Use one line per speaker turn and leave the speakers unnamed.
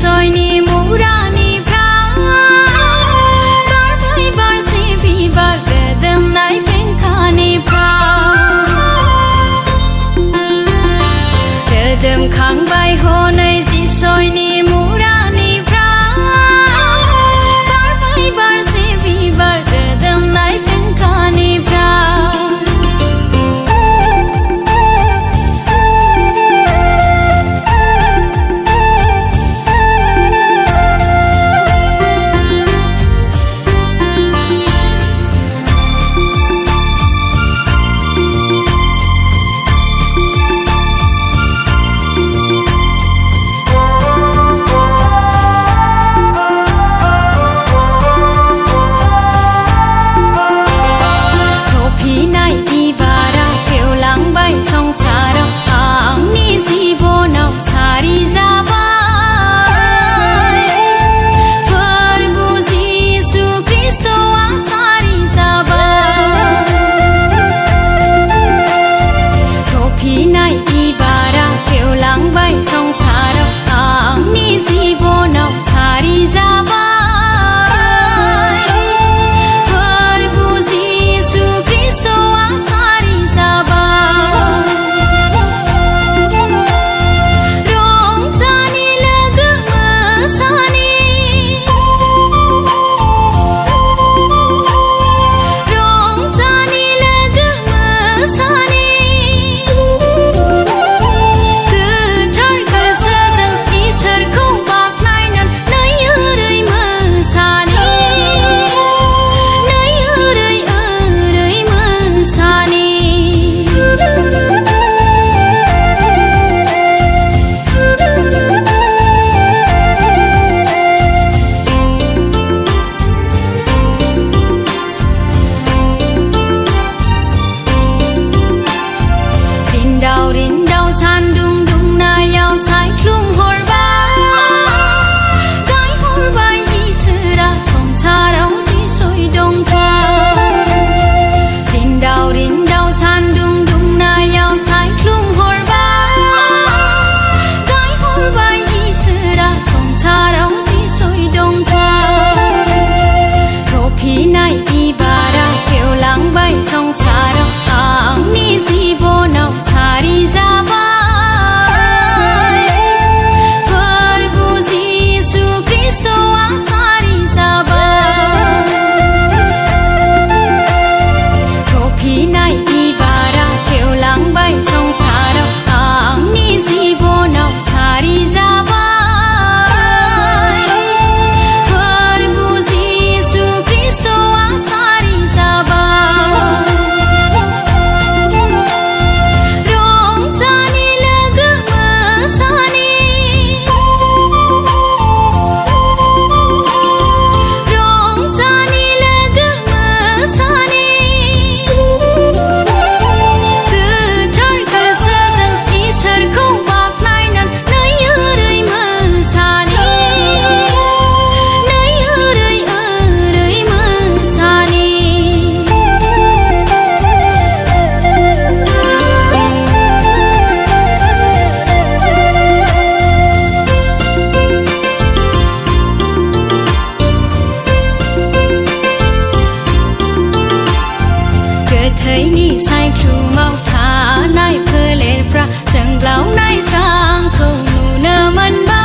soyni murani pra bar bai bar se vi bar gadam nai fen khani pra gadam khang bai ho nai ji soyni murani pra bar bai bar se vi bar gadam nai fen khani pra সংসারম আংনি জীবনাও সারি যাবাই প্রভু যিশু খ্রিস্ট সারি যাবাই থফিনাই ইবারা কেউলাंबाय সংসারম আংনি জীবনাও সারি যাবাই প্রভু যিশু খ্রিস্ট সারি যাবাই Rindau sandung dungnayaw saiclung horbaय गाय horbaय इसोरा संसाराव जिसय दंखाय Rindau sandung dungnayaw saiclung horbaय गाय horbaय इसोरा संसाराव जिसय दंखाय थफिनाय बिबारा गेवलांबाय संसाराव आंनि जीबनाव सारि जाबाय प्रभु যিশু খ্রিস্ট सारि जाबाय थफिनाय बिबारा गेवलांबाय संसाराव आंनि जीबनाव सारि जाबाय प्रभु যিশু খ্রিস্ট सारि जाबाय गोथैनि सायख्लुमाव थानाय फोलेरफ्रा जोंब्लावनाय स्रांखौ नुनो मोनबाय